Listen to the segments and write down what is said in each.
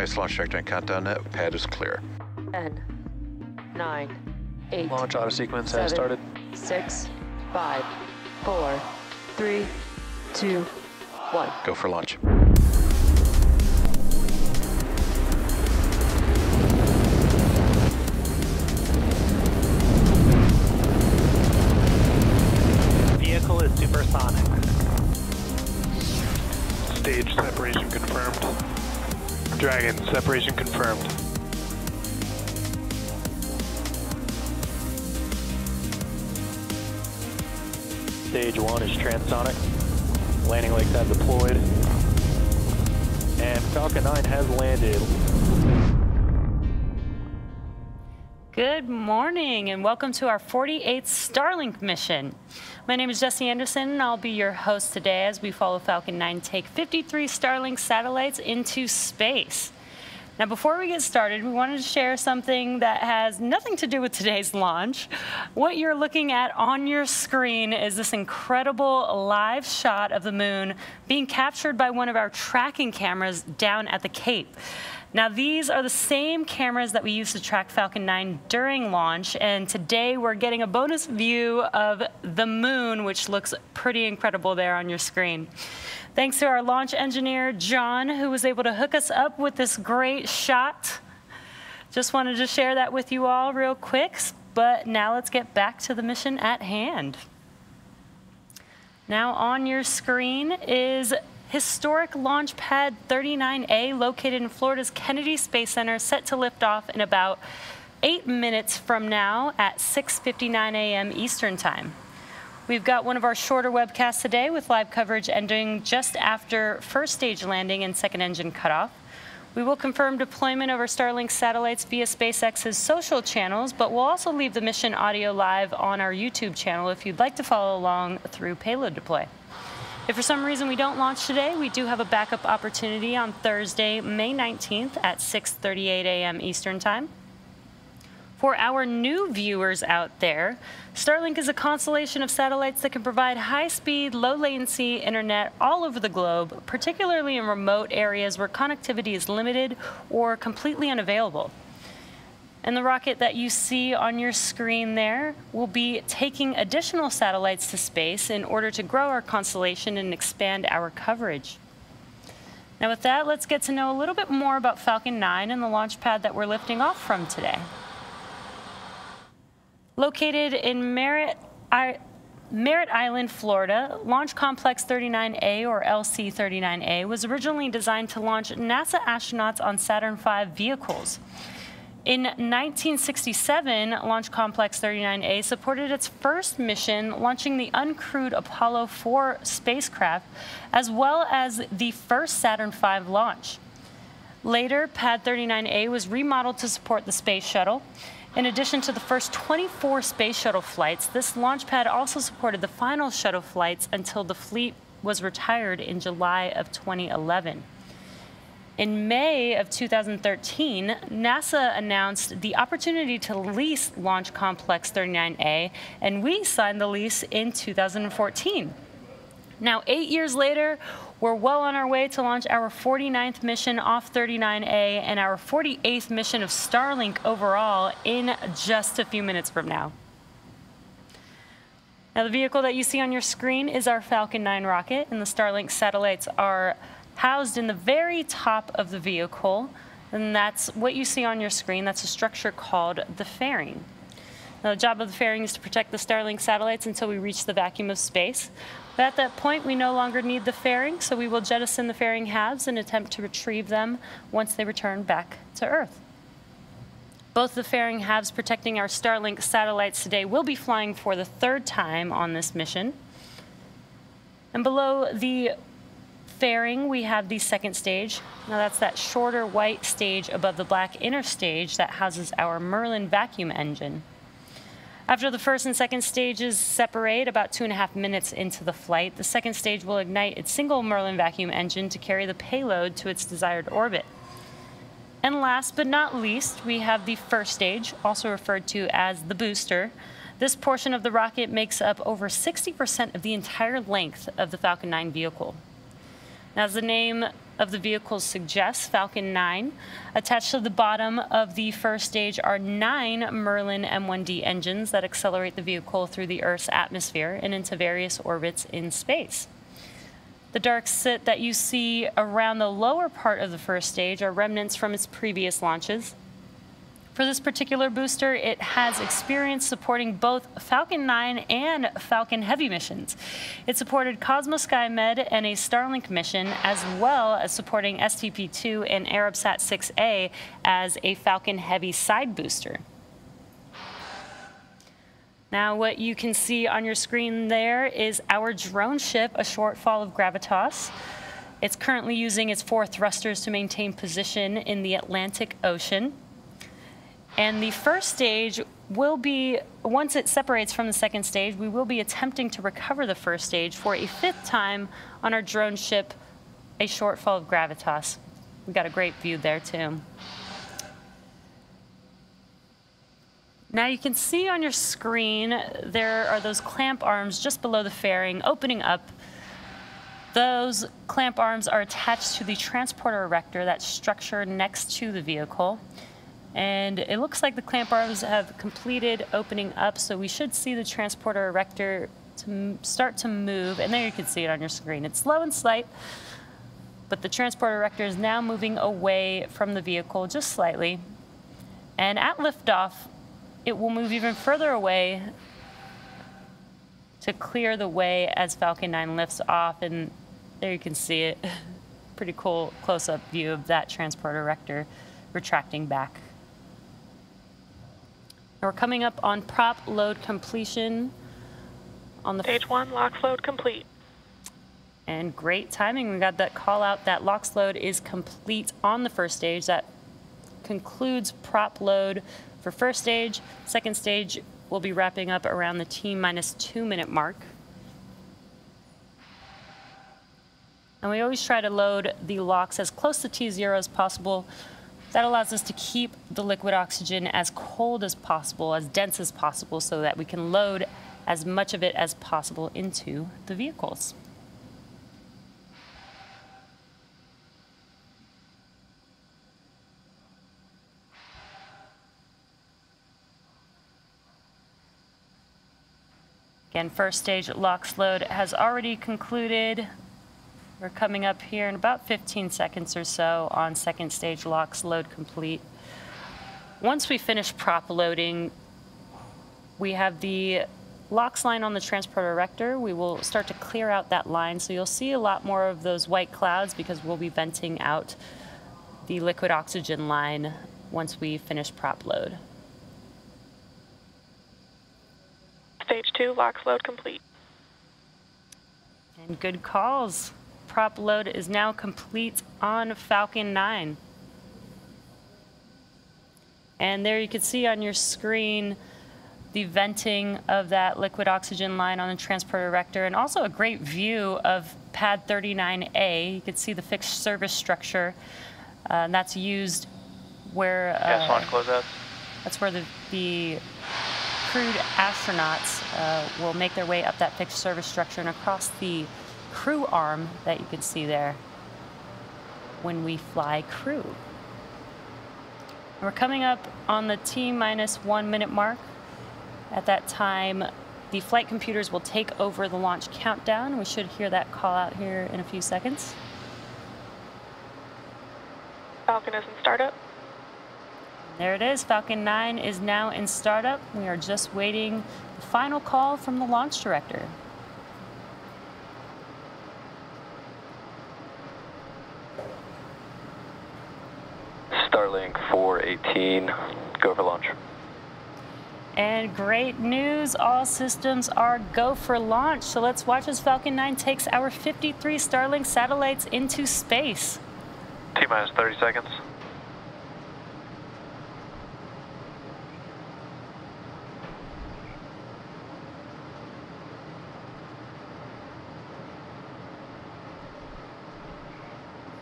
Nice launch trajectory countdown. Pad is clear. 10, 9, 8. Launch auto sequence 7, has started. 6, 5, 4, 3, 2, 1. Go for launch. Vehicle is supersonic. Stage separation confirmed. Dragon, separation confirmed. Stage 1 is transonic. Landing legs have deployed. And Falcon 9 has landed. Good morning and welcome to our 48th Starlink mission. My name is Jessie Anderson and I'll be your host today as we follow Falcon 9 take 53 Starlink satellites into space. Now before we get started, we wanted to share something that has nothing to do with today's launch. What you're looking at on your screen is this incredible live shot of the moon being captured by one of our tracking cameras down at the Cape. Now these are the same cameras that we used to track Falcon 9 during launch, and today we're getting a bonus view of the moon, which looks pretty incredible there on your screen. Thanks to our launch engineer, John, who was able to hook us up with this great shot. Just wanted to share that with you all real quick, but now let's get back to the mission at hand. Now on your screen is historic launch pad 39A located in Florida's Kennedy Space Center, set to lift off in about 8 minutes from now at 6:59 a.m. Eastern Time. We've got one of our shorter webcasts today with live coverage ending just after first stage landing and second engine cutoff. We will confirm deployment of our Starlink satellites via SpaceX's social channels, but we'll also leave the mission audio live on our YouTube channel if you'd like to follow along through payload deploy. If for some reason we don't launch today, we do have a backup opportunity on Thursday, May 19th at 6:38 a.m. Eastern Time. For our new viewers out there, Starlink is a constellation of satellites that can provide high-speed, low-latency internet all over the globe, particularly in remote areas where connectivity is limited or completely unavailable. And the rocket that you see on your screen there will be taking additional satellites to space in order to grow our constellation and expand our coverage. Now with that, let's get to know a little bit more about Falcon 9 and the launch pad that we're lifting off from today. Located in Merritt Island, Florida, Launch Complex 39A, or LC-39A, was originally designed to launch NASA astronauts on Saturn V vehicles. In 1967, Launch Complex 39A supported its first mission, launching the uncrewed Apollo 4 spacecraft, as well as the first Saturn V launch. Later, Pad 39A was remodeled to support the Space Shuttle. In addition to the first 24 Space Shuttle flights, this launch pad also supported the final shuttle flights until the fleet was retired in July of 2011. In May of 2013, NASA announced the opportunity to lease Launch Complex 39A, and we signed the lease in 2014. Now, 8 years later, we're well on our way to launch our 49th mission off 39A and our 48th mission of Starlink overall in just a few minutes from now. Now, the vehicle that you see on your screen is our Falcon 9 rocket, and the Starlink satellites are housed in the very top of the vehicle, and that's what you see on your screen. That's a structure called the fairing. Now, the job of the fairing is to protect the Starlink satellites until we reach the vacuum of space. But at that point, we no longer need the fairing, so we will jettison the fairing halves and attempt to retrieve them once they return back to Earth. Both the fairing halves protecting our Starlink satellites today will be flying for the third time on this mission. And below the fairing, we have the second stage. Now that's that shorter white stage above the black inner stage that houses our Merlin vacuum engine. After the first and second stages separate about 2.5 minutes into the flight, the second stage will ignite its single Merlin vacuum engine to carry the payload to its desired orbit. And last but not least, we have the first stage, also referred to as the booster. This portion of the rocket makes up over 60% of the entire length of the Falcon 9 vehicle. Now, as the name of the vehicles suggests, Falcon 9. Attached to the bottom of the first stage are 9 Merlin M1D engines that accelerate the vehicle through the Earth's atmosphere and into various orbits in space. The dark soot that you see around the lower part of the first stage are remnants from its previous launches. For this particular booster, it has experience supporting both Falcon 9 and Falcon Heavy missions. It supported COSMO-SkyMed and a Starlink mission, as well as supporting STP-2 and Arabsat 6A as a Falcon Heavy side booster. Now, what you can see on your screen there is our drone ship, a shortfall of Gravitas. It's currently using its 4 thrusters to maintain position in the Atlantic Ocean. And the first stage will be, once it separates from the second stage, we will be attempting to recover the first stage for a 5th time on our drone ship, a shortfall of Gravitas. We've got a great view there, too. Now you can see on your screen, there are those clamp arms just below the fairing opening up. Those clamp arms are attached to the transporter erector, that structure next to the vehicle. And it looks like the clamp arms have completed opening up, so we should see the transporter erector start to move. And there you can see it on your screen. It's slow and slight, but the transporter erector is now moving away from the vehicle just slightly. And at liftoff, it will move even further away to clear the way as Falcon 9 lifts off. And there you can see it. Pretty cool close-up view of that transporter erector retracting back. We're coming up on prop load completion on the Stage 1, LOX load complete. And great timing. We got that call out that LOX load is complete on the first stage. That concludes prop load for first stage. Second stage will be wrapping up around the T-minus 2-minute mark. And we always try to load the LOX as close to T0 as possible. That allows us to keep the liquid oxygen as cold as possible, as dense as possible, so that we can load as much of it as possible into the vehicles. Again, first stage LOX load has already concluded. We're coming up here in about 15 seconds or so on second stage LOX load complete. Once we finish prop loading, we have the LOX line on the transporter erector. We will start to clear out that line, so you'll see a lot more of those white clouds because we'll be venting out the liquid oxygen line once we finish prop load. Stage 2, LOX load complete. And good calls. Prop load is now complete on Falcon 9. And there you can see on your screen the venting of that liquid oxygen line on the transporter erector, and also a great view of pad 39A. You can see the fixed service structure. And that's used where Gas launch closeout. that's where the crewed astronauts will make their way up that fixed service structure and across the crew arm that you can see there when we fly crew. We're coming up on the T-minus 1-minute mark. At that time, the flight computers will take over the launch countdown. We should hear that call out here in a few seconds. Falcon is in startup. There it is. Falcon 9 is now in startup. We are just waiting the final call from the launch director. Starlink 418, go for launch. And great news, all systems are go for launch. So let's watch as Falcon 9 takes our 53 Starlink satellites into space. T-minus 30 seconds.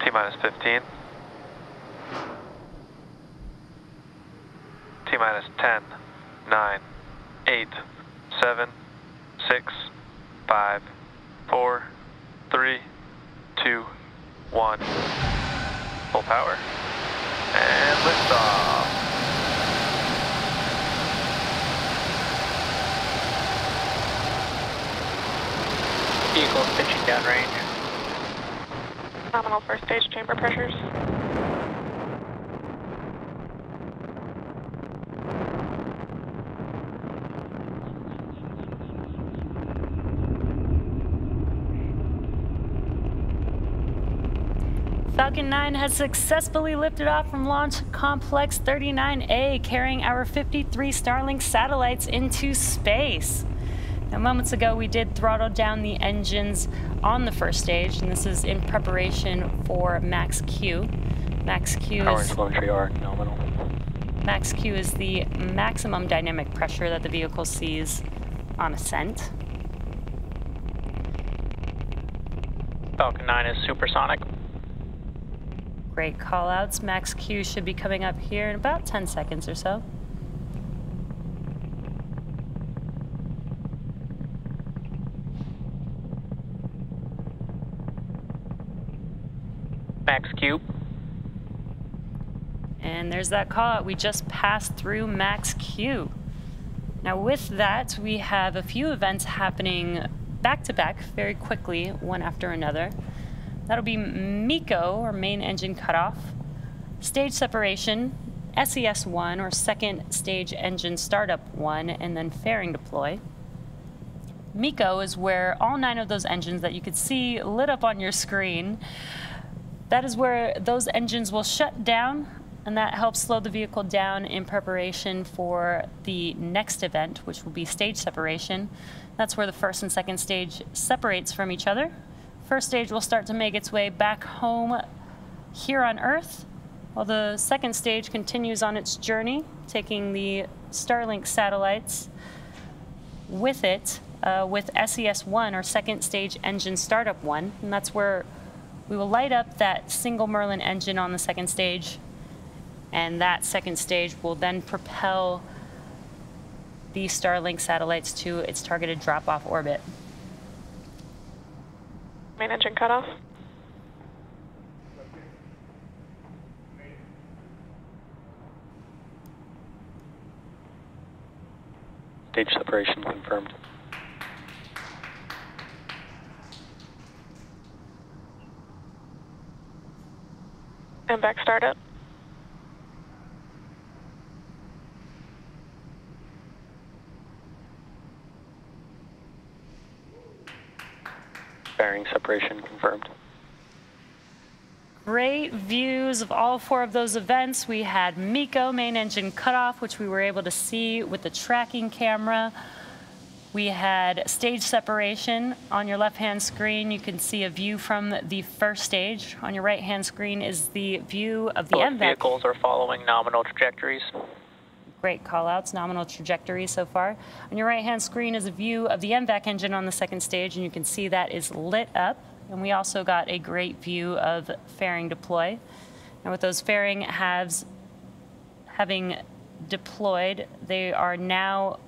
T-minus 15. T-minus 10, 9, 8, 7, 6, 5, 4, 3, 2, 1. Full power. And liftoff. Vehicle's pitching downrange. Nominal first stage chamber pressures. Falcon 9 has successfully lifted off from Launch Complex 39A, carrying our 53 Starlink satellites into space. Now, moments ago, we did throttle down the engines on the first stage, and this is in preparation for Max Q. Max Q Power is and telemetry are nominal. Max Q is the maximum dynamic pressure that the vehicle sees on ascent. Falcon 9 is supersonic. Great callouts. Max Q should be coming up here in about 10 seconds or so. Max Q. And there's that call out. We just passed through Max Q. Now with that, we have a few events happening back to back very quickly, one after another. That'll be MECO, or main engine cutoff, stage separation, SES-1, or second stage engine startup 1, and then fairing deploy. MECO is where all 9 of those engines that you could see lit up on your screen, that is where those engines will shut down, and that helps slow the vehicle down in preparation for the next event, which will be stage separation. That's where the first and second stage separates from each other. First stage will start to make its way back home here on Earth, while the second stage continues on its journey, taking the Starlink satellites with it, with SES-1, or second stage engine startup 1, and that's where we will light up that single Merlin engine on the second stage, and that second stage will then propel the Starlink satellites to its targeted drop-off orbit. Main engine cutoff. Stage separation confirmed. And back startup. Bearing separation confirmed. Great views of all 4 of those events. We had MECO, main engine cutoff, which we were able to see with the tracking camera. We had stage separation. On your left-hand screen, you can see a view from the first stage. On your right-hand screen is the view of the Both MVAC. vehicles are following nominal trajectories. Great callouts, nominal trajectory so far. On your right-hand screen is a view of the MVAC engine on the second stage, and you can see that is lit up. And we also got a great view of fairing deploy. And with those fairing halves having deployed, they are now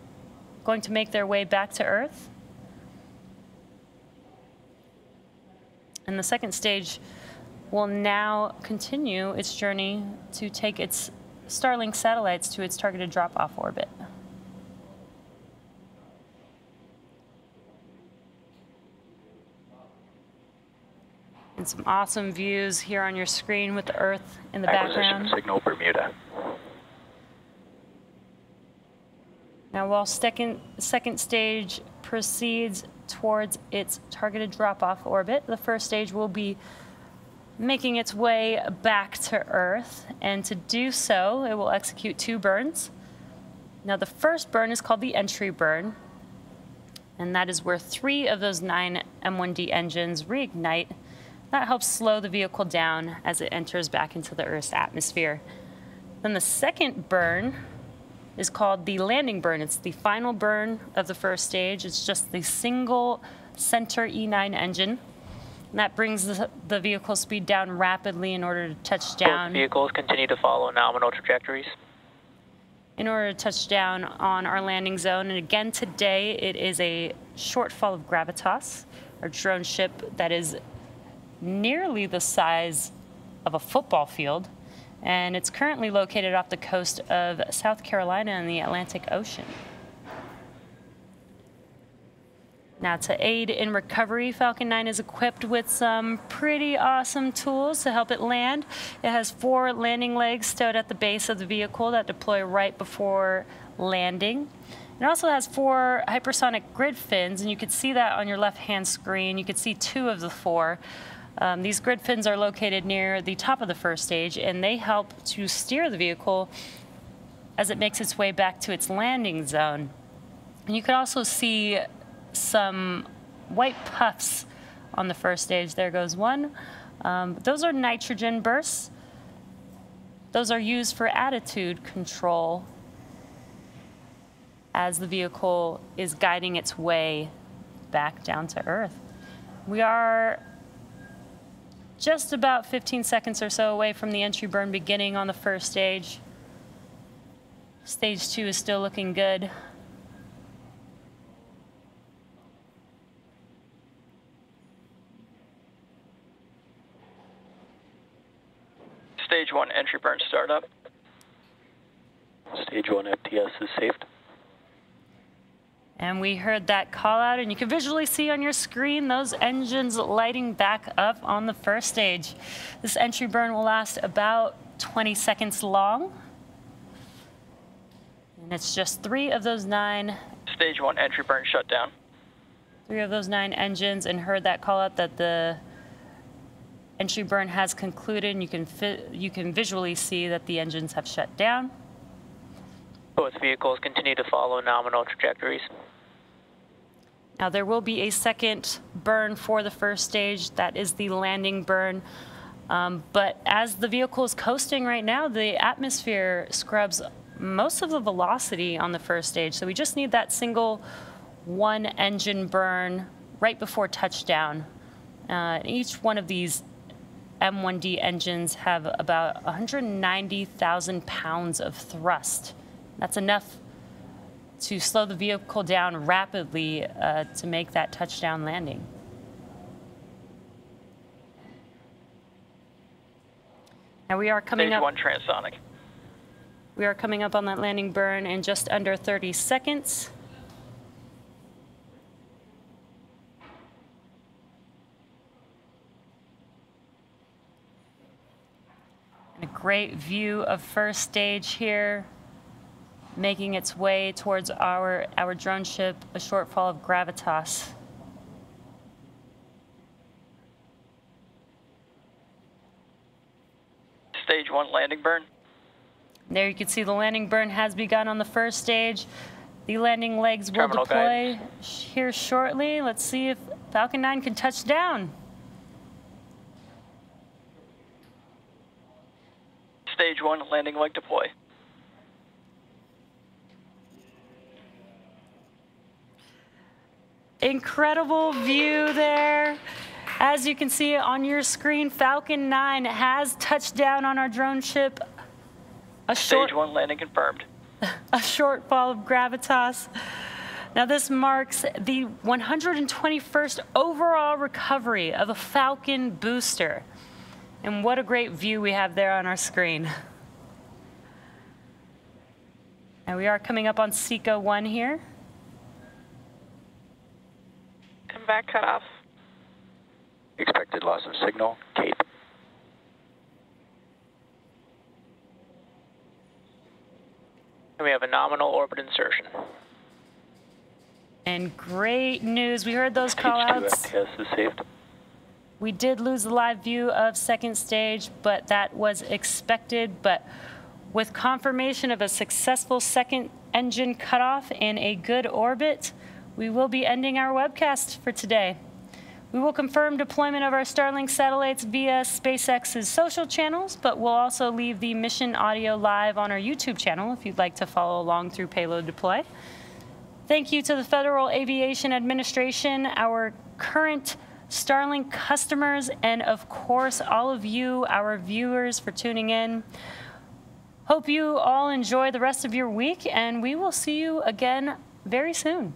going to make their way back to Earth. And the second stage will now continue its journey to take its Starlink satellites to its targeted drop-off orbit. And some awesome views here on your screen with the Earth in the background. Acquisition signal Bermuda. Now, while second stage proceeds towards its targeted drop-off orbit, the first stage will be making its way back to Earth, and to do so, it will execute 2 burns. Now, the first burn is called the entry burn, and that is where 3 of those 9 M1D engines reignite. That helps slow the vehicle down as it enters back into the Earth's atmosphere. Then the second burn is called the landing burn. It's the final burn of the first stage. It's just the single center E9 engine. And that brings the vehicle speed down rapidly in order to touch down. Both vehicles continue to follow nominal trajectories. In order to touch down on our landing zone. And again, today it is a shortfall of Gravitas, our drone ship that is nearly the size of a football field, and it's currently located off the coast of South Carolina in the Atlantic Ocean. Now, to aid in recovery, Falcon 9 is equipped with some pretty awesome tools to help it land. It has 4 landing legs stowed at the base of the vehicle that deploy right before landing. It also has 4 hypersonic grid fins, and you can see that on your left-hand screen. You can see 2 of the 4. These grid fins are located near the top of the first stage, and they help to steer the vehicle as it makes its way back to its landing zone. And you can also see some white puffs on the first stage. There goes one. Those are nitrogen bursts. Those are used for attitude control as the vehicle is guiding its way back down to Earth. We are just about 15 seconds or so away from the entry burn beginning on the first stage. Stage 2 is still looking good. Stage 1 entry burn startup. Stage 1 FTS is saved. And we heard that call out, and you can visually see on your screen those engines lighting back up on the first stage. This entry burn will last about 20 seconds long. And it's just 3 of those 9. Stage 1 entry burn shut down. 3 of those 9 engines, and heard that call out that the entry burn has concluded, and you can visually see that the engines have shut down. Both vehicles continue to follow nominal trajectories. Now, there will be a second burn for the first stage. That is the landing burn. But as the vehicle is coasting right now, the atmosphere scrubs most of the velocity on the first stage. So we just need that single 1 engine burn right before touchdown. Each one of these M1D engines have about 190,000 pounds of thrust. That's enough to slow the vehicle down rapidly to make that touchdown landing. Now we are coming Stage up. 1 transonic. We are coming up on that landing burn in just under 30 seconds. And a great view of first stage here, making its way towards our drone ship, a shortfall of gravitas. Stage 1 landing burn. There you can see the landing burn has begun on the first stage. The landing legs will Terminal deploy guidance. here shortly. Let's see if Falcon 9 can touch down. Stage 1 landing leg deploy. Incredible view there. As you can see on your screen, Falcon 9 has touched down on our drone ship. Stage 1 landing confirmed. A shortfall of gravitas. Now this marks the 121st overall recovery of a Falcon booster. And what a great view we have there on our screen. And we are coming up on SECO 1 here. Come back, cut off. Expected loss of signal, Cape. And we have a nominal orbit insertion. And great news, we heard those Stage call 2 outs. FTS is saved. We did lose the live view of second stage, but that was expected. But with confirmation of a successful second engine cutoff and a good orbit, we will be ending our webcast for today. We will confirm deployment of our Starlink satellites via SpaceX's social channels, but we'll also leave the mission audio live on our YouTube channel if you'd like to follow along through payload deploy. Thank you to the Federal Aviation Administration, our current Starlink customers, and of course, all of you, our viewers, for tuning in. Hope you all enjoy the rest of your week, and we will see you again very soon.